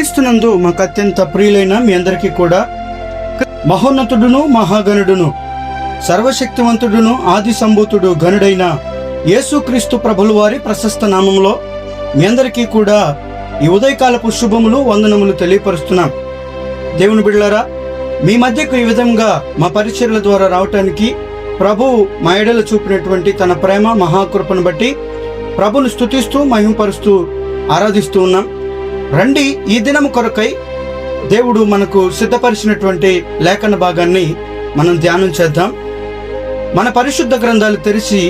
క్రీస్తునందు మాకు అత్యంత ప్రియులైన మీ అందరికీ కూడా మహోన్నతుడును మహాగణుడును సర్వశక్తివంతుడును ఆది సంభూతుడు గణుడైన యేసుక్రీస్తు ప్రభుల వారి ప్రశస్త నామంలో మీ అందరికీ కూడా ఈ ఉదయకాలపు శుభములు వందనములు తెలియపరుస్తున్నాం. దేవుని బిడ్డలారా, మీ మధ్యకు ఈ విధంగా మా పరిచర్ల ద్వారా రావటానికి ప్రభువు మా ఎడల చూపినటువంటి తన ప్రేమ మహాకృపను బట్టి ప్రభును స్తుతిస్తూ మహిమపరుస్తూ ఆరాధిస్తూ ఉన్నాం. రండి, ఈ దినము కొరకై దేవుడు మనకు సిద్ధపరిచినటువంటి లేఖన భాగాన్ని మనం ధ్యానం చేద్దాం. మన పరిశుద్ధ గ్రంథాలు తెరిచి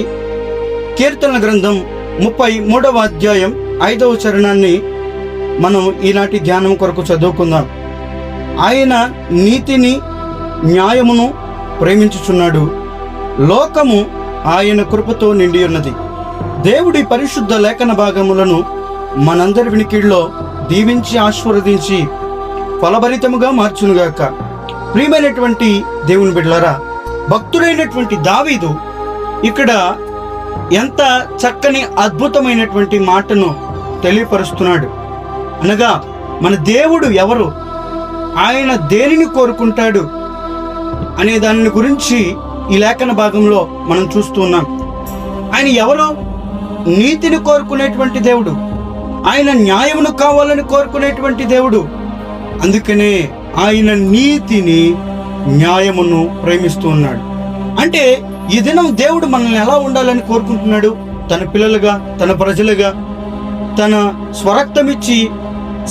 కీర్తన గ్రంథం 33వ అధ్యాయం 5వ చరణాన్ని మనం ఈనాటి ధ్యానం కొరకు చదువుకుందాం. ఆయన నీతిని న్యాయమును ప్రేమించుచున్నాడు, లోకము ఆయన కృపతో నిండి ఉన్నది. దేవుడి పరిశుద్ధ లేఖన భాగములను మనందరి వినికిడిలో దీవించి ఆశీర్వదించి ఫలభరితముగా మార్చునుగాక. ప్రియమైనటువంటి దేవుని బిడ్డలారా, భక్తుడైనటువంటి దావీదు ఇక్కడ ఎంత చక్కని అద్భుతమైనటువంటి మాటను తెలియపరుస్తున్నాడు. అనగా మన దేవుడు ఎవరు, ఆయన దేనిని కోరుకుంటాడు అనే దాని గురించి ఈ లేఖన భాగంలో మనం చూస్తున్నాం. ఆయన ఎవరు? నీతిని కోరుకునేటువంటి దేవుడు, ఆయన న్యాయమును కావాలని కోరుకునేటువంటి దేవుడు. అందుకనే ఆయన నీతిని న్యాయమును ప్రేమిస్తూ ఉన్నాడు. అంటే ఈ దినం దేవుడు మనల్ని ఎలా ఉండాలని కోరుకుంటున్నాడు? తన పిల్లలుగా, తన ప్రజలుగా, తన స్వరక్తమిచ్చి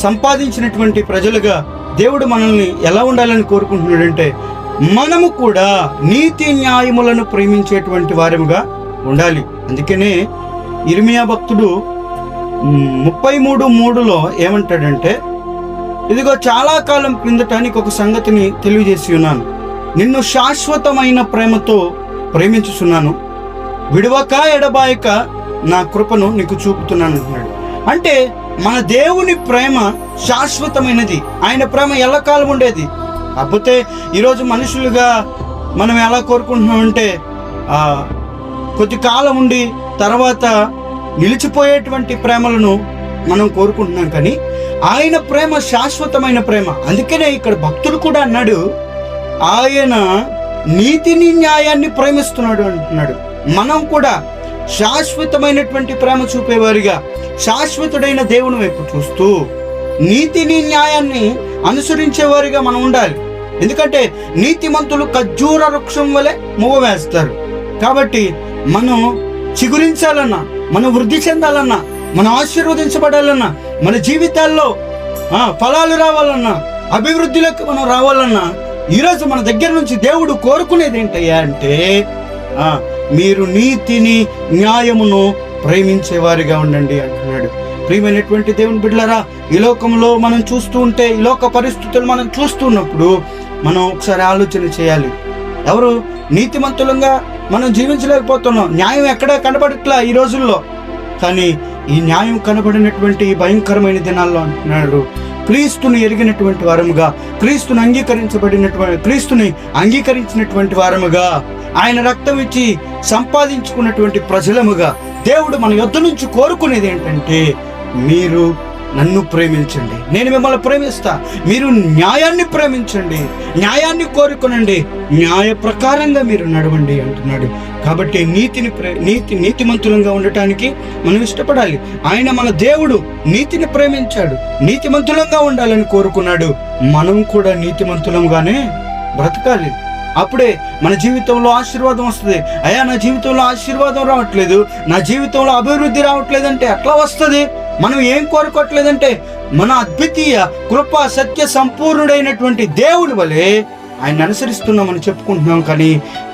సంపాదించినటువంటి ప్రజలుగా దేవుడు మనల్ని ఎలా ఉండాలని కోరుకుంటున్నాడంటే మనము కూడా నీతి న్యాయములను ప్రేమించేటువంటి వారముగా ఉండాలి. అందుకనే ఇర్మియా భక్తుడు 33:3లో ఏమంటాడంటే, ఇదిగో చాలా కాలం క్రిందటానికి ఒక సంగతిని తెలియజేసి ఉన్నాను, నిన్ను శాశ్వతమైన ప్రేమతో ప్రేమించుచున్నాను, విడువక ఎడబాయక నా కృపను నీకు చూపుతున్నాను అంటున్నాడు. అంటే మన దేవుని ప్రేమ శాశ్వతమైనది. ఆయన ప్రేమ ఎల్లకాలం ఉండేది. కాకపోతే ఈరోజు మనుషులుగా మనం ఎలా కోరుకుంటున్నామంటే కొద్ది కాలం ఉండి తర్వాత నిలిచిపోయేటువంటి ప్రేమలను మనం కోరుకుంటున్నాం. కానీ ఆయన ప్రేమ శాశ్వతమైన ప్రేమ. అందుకనే ఇక్కడ భక్తుడు కూడా అన్నాడు, ఆయన నీతిని న్యాయాన్ని ప్రేమిస్తున్నాడు అంటున్నాడు. మనం కూడా శాశ్వతమైనటువంటి ప్రేమ చూపేవారిగా శాశ్వతుడైన దేవుని వైపు చూస్తూ నీతిని న్యాయాన్ని అనుసరించేవారిగా మనం ఉండాలి. ఎందుకంటే నీతిమంతులు ఖర్జూర వృక్షం వలె మువ్వ వేస్తారు. కాబట్టి మనం చిగురించాలన్నా, మనం వృద్ధి చెందాలన్నా, మనం ఆశీర్వదించబడాలన్నా, మన జీవితాల్లో ఫలాలు రావాలన్నా, అభివృద్ధిలోకి మనం రావాలన్నా ఈరోజు మన దగ్గర నుంచి దేవుడు కోరుకునేది ఏంటయ్యా అంటే మీరు నీతిని న్యాయమును ప్రేమించేవారిగా ఉండండి అంటున్నాడు. ప్రియమైనటువంటి దేవుని బిడ్డలారా, ఈ లోకంలో మనం చూస్తూ ఉంటే, ఈ లోక పరిస్థితులు మనం చూస్తున్నప్పుడు మనం ఒకసారి ఆలోచన చేయాలి. ఎవరు నీతిమంతులంగా మనం జీవించలేకపోతున్నాం. న్యాయం ఎక్కడా కనబడట్లా ఈ రోజుల్లో. కానీ ఈ న్యాయం కనబడినటువంటి భయంకరమైన దినాల్లో అంటున్నాడు, క్రీస్తుని ఎరిగినటువంటి వారముగా, క్రీస్తుని అంగీకరించినటువంటి వారముగా, ఆయన రక్తం ఇచ్చి సంపాదించుకున్నటువంటి ప్రజలముగా దేవుడు మన యొద్ద నుంచి కోరుకునేది ఏంటంటే, మీరు నన్ను ప్రేమించండి, నేను మిమ్మల్ని ప్రేమిస్తా, మీరు న్యాయాన్ని ప్రేమించండి, న్యాయాన్ని కోరుకునండి, న్యాయ ప్రకారంగా మీరు నడవండి అంటున్నాడు. కాబట్టి నీతిమంతులంగా ఉండటానికి మనం ఇష్టపడాలి. ఆయన మన దేవుడు నీతిని ప్రేమించాడు, నీతిమంతులంగా ఉండాలని కోరుకున్నాడు. మనం కూడా నీతిమంతులంగానే బ్రతకాలి. అప్పుడే మన జీవితంలో ఆశీర్వాదం వస్తుంది. అయ్యా, నా జీవితంలో ఆశీర్వాదం రావట్లేదు, నా జీవితంలో అభివృద్ధి రావట్లేదంటే ఎట్లా వస్తుంది? మనం ఏం కోరుకోవట్లేదంటే మన అద్వితీయ కృప సత్య సంపూర్ణుడైనటువంటి దేవుడి వలె ఆయన అనుసరిస్తున్నామని చెప్పుకుంటున్నాం. కానీ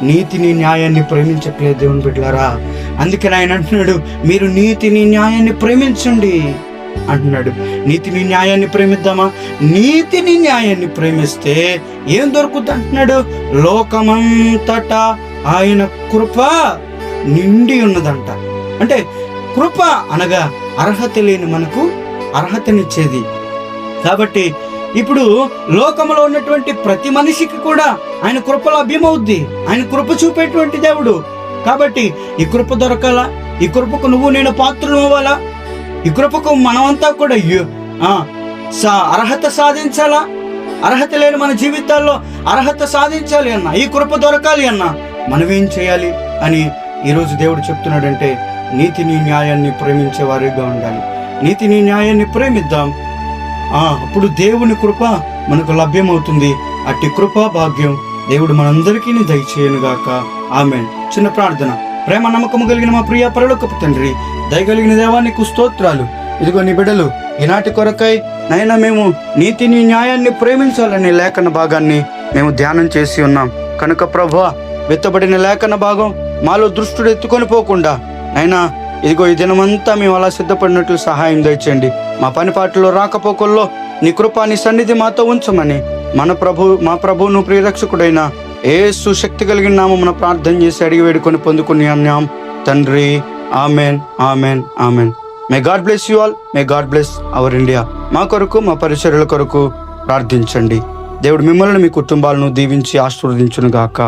నీతిని న్యాయాన్ని ప్రేమించట్లేదు దేవుని బిడ్డలారా. అందుకని ఆయన అంటున్నాడు, మీరు నీతిని న్యాయాన్ని ప్రేమించండి అంటున్నాడు. నీతిని న్యాయాన్ని ప్రేమిద్దామా? నీతిని న్యాయాన్ని ప్రేమిస్తే ఏం దొరుకుతుంది అంటున్నాడు? లోకమంతటా ఆయన కృప నిండి ఉన్నదంట. అంటే కృప అనగా అర్హత లేని మనకు అర్హతనిచ్చేది. కాబట్టి ఇప్పుడు లోకంలో ఉన్నటువంటి ప్రతి మనిషికి కూడా ఆయన కృప లభ్యమవుద్ది. ఆయన కృప చూపేటువంటి దేవుడు. కాబట్టి ఈ కృప దొరకాలా? ఈ కృపకు నువ్వు నేను పాత్రలు అవ్వాలా? ఈ కృపకు మనమంతా కూడా అర్హత సాధించాలా? అర్హత లేని మన జీవితాల్లో అర్హత సాధించాలి అన్న, ఈ కృప దొరకాలి అన్న, మనం ఏం చేయాలి అని ఈరోజు దేవుడు చెప్తున్నాడంటే, నీతిని న్యాయాన్ని ప్రేమించే వారిగా ఉండాలి. నీతిని న్యాయాన్ని ప్రేమిద్దాం. అప్పుడు దేవుని కృప మనకు లభ్యమవుతుంది. అట్టి కృపా భాగ్యం దేవుడు మనందరికీ దయచేయనుగాక. ఆమేన్. చిన్న ప్రార్థన. ప్రేమ నమ్మకము కలిగిన మా ప్రియ పరలోకపు తండ్రి, దయగలిగిన దేవా నీకు స్తోత్రాలు. ఇదిగో నీ బిడ్డలు ఈనాటి కొరకై నైనా మేము నీతిని న్యాయాన్ని ప్రేమించాలనే లేఖన భాగాన్ని మేము ధ్యానం చేసి ఉన్నాం కనుక ప్రభువా, వెత్తబడిన లేఖన భాగం మాలో దృష్టిని ఎత్తుకొని పోకుండా నైనా ఇదిగో ఈ దినమంతా మేము అలా సిద్ధపడినట్లు సహాయం దయచేయండి. మా పనిపాట్లో రాకపోకల్లో నీ కృప, నీ సన్నిధి మాతో ఉంచమని మా ప్రభువును ప్రియరక్షకుడైన యేసు శక్తి కలిగిన నామమున ప్రార్థన చేసి అడిగి వేడుకొని పొందుకుని అన్నాం తండ్రి. Amen, amen, amen. May God bless you all. May God bless our India. మా కొరకు, మా పరిచర్యల కొరకు ప్రార్థించండి. దేవుడు మిమ్మల్ని, మీ కుటుంబాలను దీవించి ఆశీర్వదించును గాక.